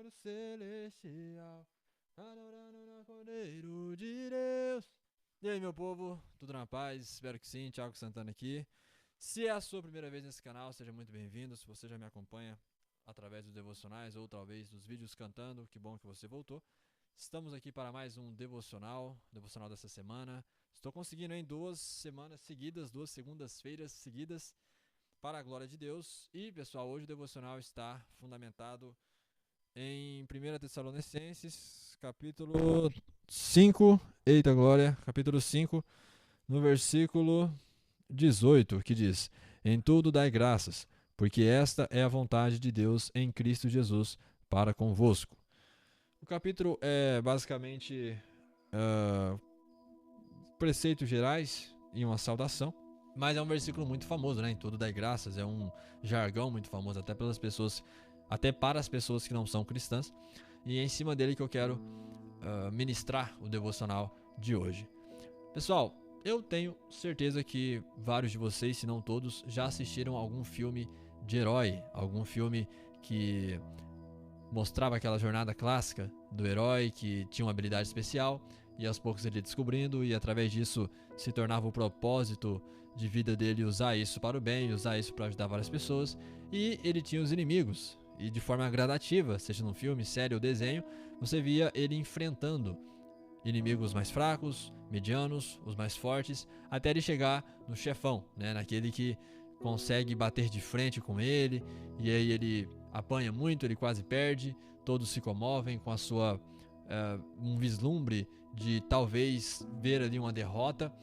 coro celestial, adorando o Cordeiro de Deus. E aí, meu povo, tudo na paz? Espero que sim. Thiago Santana aqui. Se é a sua primeira vez nesse canal, seja muito bem-vindo. Se você já me acompanha através dos devocionais ou talvez dos vídeos cantando, que bom que você voltou. Estamos aqui para mais um devocional dessa semana. Estou conseguindo em 2 semanas seguidas, 2 segundas-feiras seguidas, para a glória de Deus. E, pessoal, hoje o devocional está fundamentado em 1 Tessalonicenses, capítulo 5, eita glória, capítulo 5, no versículo 18, que diz: Em tudo dai graças, porque esta é a vontade de Deus em Cristo Jesus para convosco. O capítulo é basicamente preceitos gerais e uma saudação, mas é um versículo muito famoso, né? Em tudo dai graças, é um jargão muito famoso até para as pessoas que não são cristãs, e é em cima dele que eu quero ministrar o devocional de hoje. Pessoal, eu tenho certeza que vários de vocês, se não todos, já assistiram algum filme de herói, algum filme que mostrava aquela jornada clássica do herói que tinha uma habilidade especial e aos poucos ele ia descobrindo, e através disso se tornava o propósito de vida dele usar isso para o bem, usar isso para ajudar várias pessoas, e ele tinha os inimigos, e de forma gradativa, seja num filme, série ou desenho, você via ele enfrentando inimigos mais fracos, medianos, os mais fortes, até ele chegar no chefão, né? Naquele que consegue bater de frente com ele, e aí ele apanha muito, ele quase perde, todos se comovem com a sua um vislumbre de talvez ver ali uma derrota,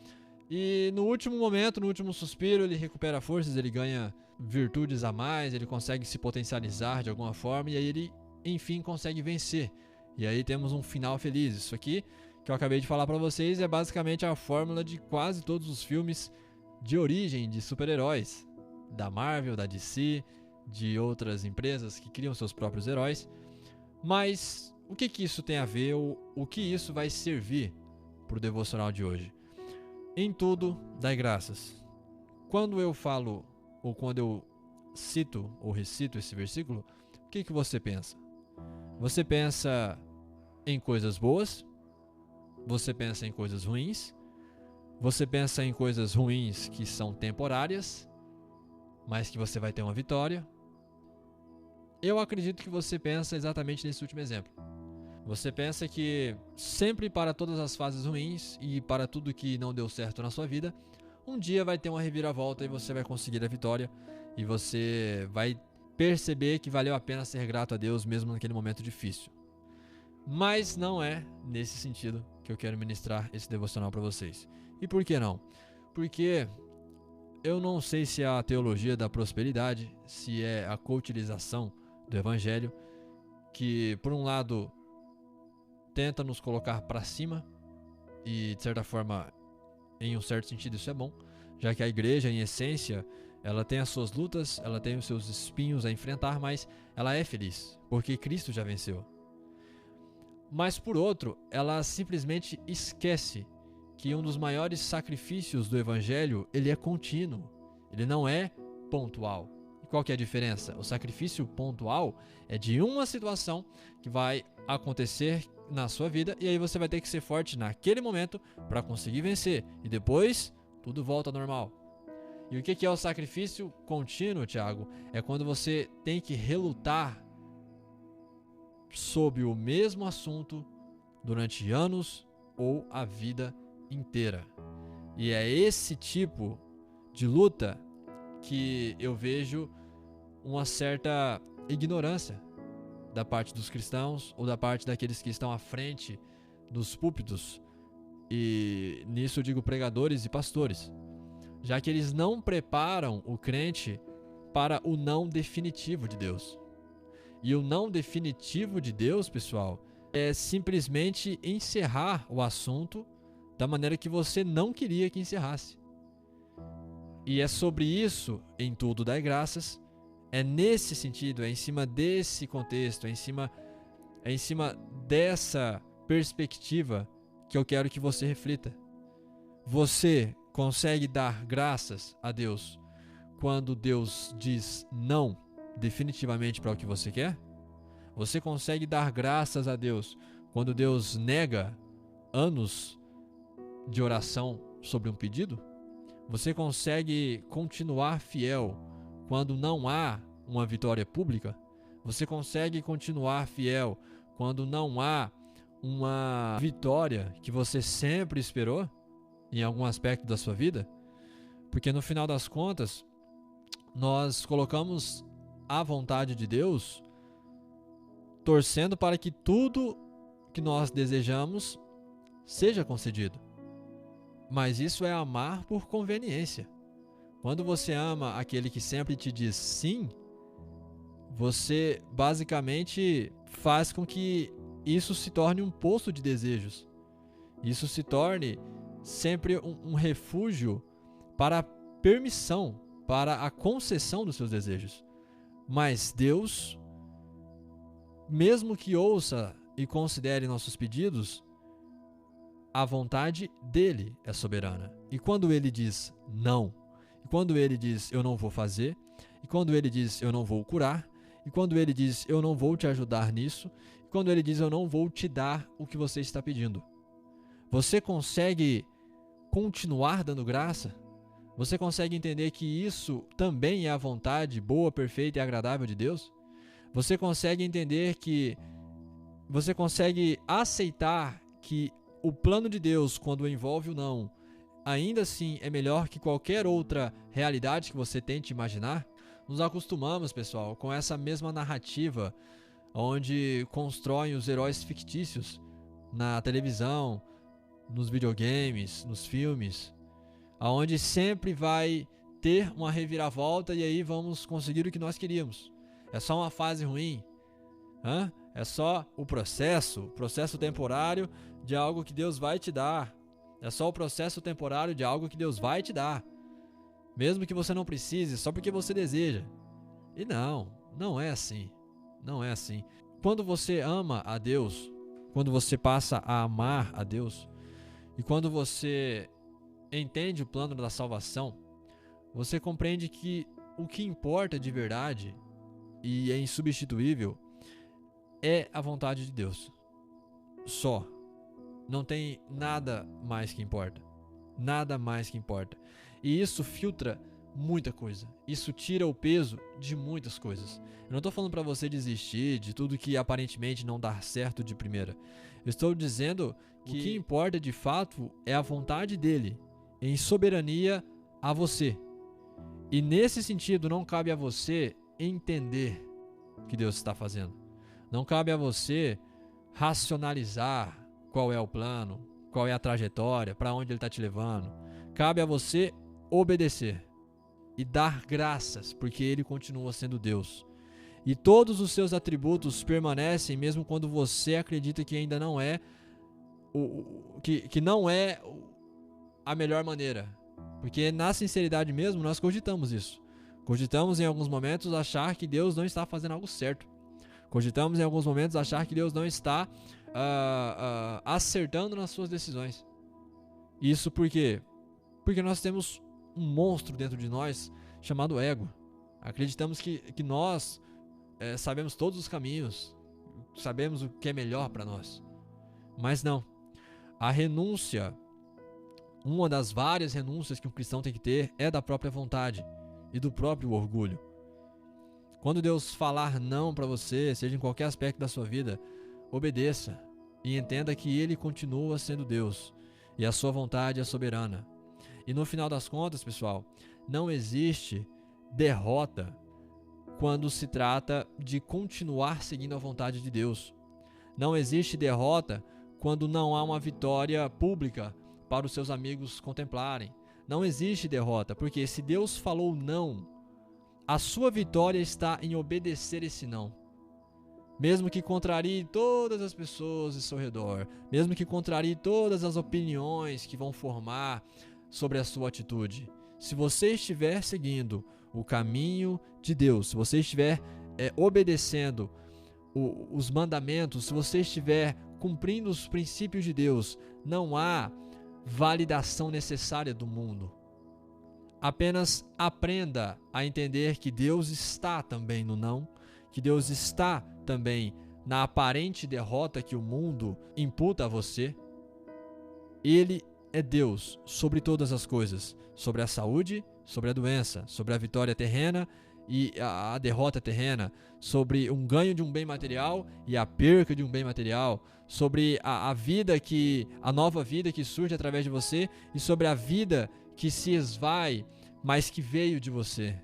e no último momento, no último suspiro, ele recupera forças, ele ganha virtudes a mais, ele consegue se potencializar de alguma forma, e aí ele enfim consegue vencer, e aí temos um final feliz. Isso aqui que eu acabei de falar para vocês é basicamente a fórmula de quase todos os filmes de origem de super-heróis, da Marvel, da DC, de outras empresas que criam seus próprios heróis. Mas o que isso tem a ver, ou o que isso vai servir para o devocional de hoje? Em tudo, dai graças. Quando eu falo, ou quando eu cito ou recito esse versículo, o que você pensa? Você pensa em coisas boas? Você pensa em coisas ruins? Você pensa em coisas ruins que são temporárias, mas que você vai ter uma vitória? Eu acredito que você pensa exatamente nesse último exemplo. Você pensa que sempre, para todas as fases ruins e para tudo que não deu certo na sua vida, um dia vai ter uma reviravolta e você vai conseguir a vitória, e você vai perceber que valeu a pena ser grato a Deus mesmo naquele momento difícil. Mas não é nesse sentido que eu quero ministrar esse devocional para vocês. E por que não? Porque eu não sei se é a teologia da prosperidade, se é a coachilização do evangelho, que por um lado tenta nos colocar para cima, e de certa forma, em um certo sentido isso é bom, já que a igreja, em essência, ela tem as suas lutas, ela tem os seus espinhos a enfrentar, mas ela é feliz, porque Cristo já venceu. Mas por outro, ela simplesmente esquece que um dos maiores sacrifícios do evangelho, ele é contínuo, ele não é pontual. E qual que é a diferença? O sacrifício pontual é de uma situação que vai acontecer na sua vida, e aí você vai ter que ser forte naquele momento para conseguir vencer, e depois tudo volta ao normal. E o que é o sacrifício contínuo, Thiago? É quando você tem que relutar sobre o mesmo assunto durante anos ou a vida inteira. E é esse tipo de luta que eu vejo uma certa ignorância da parte dos cristãos, ou da parte daqueles que estão à frente dos púlpitos, e nisso eu digo pregadores e pastores, já que eles não preparam o crente para o não definitivo de Deus. E o não definitivo de Deus, pessoal, é simplesmente encerrar o assunto da maneira que você não queria que encerrasse. E é sobre isso, em tudo dai graças, é nesse sentido, é em cima desse contexto, é em cima dessa perspectiva que eu quero que você reflita. Você consegue dar graças a Deus quando Deus diz não definitivamente para o que você quer? Você consegue dar graças a Deus quando Deus nega anos de oração sobre um pedido? Você consegue continuar fiel quando não há uma vitória pública? Você consegue continuar fiel quando não há uma vitória que você sempre esperou em algum aspecto da sua vida? Porque no final das contas, nós colocamos a vontade de Deus torcendo para que tudo que nós desejamos seja concedido. Mas isso é amar por conveniência. Quando você ama aquele que sempre te diz sim, você basicamente faz com que isso se torne um poço de desejos. Isso se torne sempre um refúgio para a permissão, para a concessão dos seus desejos. Mas Deus, mesmo que ouça e considere nossos pedidos, a vontade dele é soberana. E quando ele diz não, e quando ele diz eu não vou fazer, e quando ele diz eu não vou curar, e quando ele diz eu não vou te ajudar nisso, e quando ele diz eu não vou te dar o que você está pedindo, você consegue continuar dando graça? Você consegue entender que isso também é a vontade boa, perfeita e agradável de Deus? Você consegue entender que você consegue aceitar que o plano de Deus, quando envolve o não, ainda assim é melhor que qualquer outra realidade que você tente imaginar? Nos acostumamos, pessoal, com essa mesma narrativa onde constroem os heróis fictícios na televisão, nos videogames, nos filmes, aonde sempre vai ter uma reviravolta e aí vamos conseguir o que nós queríamos. É só uma fase ruim, é só o processo temporário de algo que Deus vai te dar. É só o processo temporário de algo que Deus vai te dar, mesmo que você não precise, só porque você deseja. E não é assim. Não é assim. Quando você ama a Deus, quando você passa a amar a Deus, e quando você entende o plano da salvação, você compreende que o que importa de verdade e é insubstituível é a vontade de Deus. Só. Não tem nada mais que importa. Nada mais que importa. E isso filtra muita coisa. Isso tira o peso de muitas coisas. Eu não estou falando para você desistir de tudo que aparentemente não dá certo de primeira. Eu estou dizendo que o que importa de fato é a vontade dele em soberania a você. E nesse sentido não cabe a você entender o que Deus está fazendo. Não cabe a você racionalizar qual é o plano, qual é a trajetória, para onde ele está te levando. Cabe a você obedecer e dar graças, porque ele continua sendo Deus. E todos os seus atributos permanecem mesmo quando você acredita que ainda não é que não é a melhor maneira. Porque na sinceridade mesmo nós cogitamos isso. Cogitamos em alguns momentos achar que Deus não está fazendo algo certo. Cogitamos em alguns momentos achar que Deus não está acertando nas suas decisões. Isso por quê? Porque nós temos um monstro dentro de nós chamado ego. Acreditamos que nós sabemos todos os caminhos, sabemos o que é melhor para nós. Mas não. A renúncia, uma das várias renúncias que um cristão tem que ter, é da própria vontade e do próprio orgulho. Quando Deus falar não para você, seja em qualquer aspecto da sua vida, obedeça e entenda que Ele continua sendo Deus e a sua vontade é soberana. E no final das contas, pessoal, não existe derrota quando se trata de continuar seguindo a vontade de Deus. Não existe derrota quando não há uma vitória pública para os seus amigos contemplarem. Não existe derrota, porque se Deus falou não, a sua vitória está em obedecer esse não. Mesmo que contrarie todas as pessoas ao seu redor, mesmo que contrarie todas as opiniões que vão formar sobre a sua atitude, se você estiver seguindo o caminho de Deus, se você estiver obedecendo os mandamentos, se você estiver cumprindo os princípios de Deus, não há validação necessária do mundo. Apenas aprenda a entender que Deus está também no não, que Deus está também na aparente derrota que o mundo imputa a você. Ele é Deus sobre todas as coisas, sobre a saúde, sobre a doença, sobre a vitória terrena e a derrota terrena, sobre um ganho de um bem material e a perca de um bem material, sobre a nova vida que surge através de você e sobre a vida que se esvai, mas que veio de você.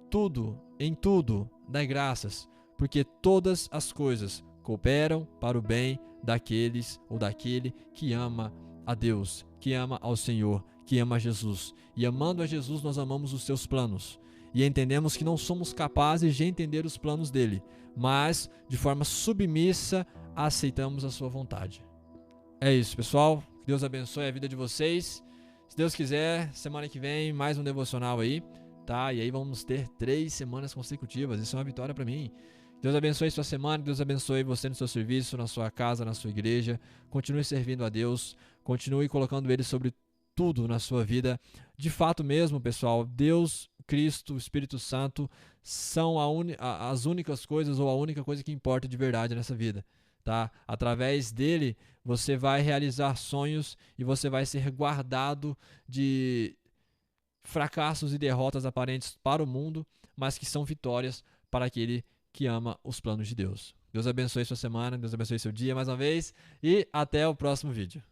Tudo, em tudo, dai graças, porque todas as coisas cooperam para o bem daqueles ou daquele que ama a Deus, que ama ao Senhor, que ama a Jesus. E amando a Jesus, nós amamos os seus planos. E entendemos que não somos capazes de entender os planos dele, mas de forma submissa aceitamos a sua vontade. É isso, pessoal. Que Deus abençoe a vida de vocês. Se Deus quiser, semana que vem, mais um devocional aí, tá? E aí vamos ter 3 semanas consecutivas. Isso é uma vitória para mim. Deus abençoe sua semana, Deus abençoe você no seu serviço, na sua casa, na sua igreja. Continue servindo a Deus, continue colocando Ele sobre tudo na sua vida. De fato mesmo, pessoal, Deus, Cristo, o Espírito Santo são as únicas coisas ou a única coisa que importa de verdade nessa vida. Tá? Através dele, você vai realizar sonhos e você vai ser guardado de fracassos e derrotas aparentes para o mundo, mas que são vitórias para aquele que ama os planos de Deus. Deus abençoe sua semana, Deus abençoe seu dia mais uma vez e até o próximo vídeo.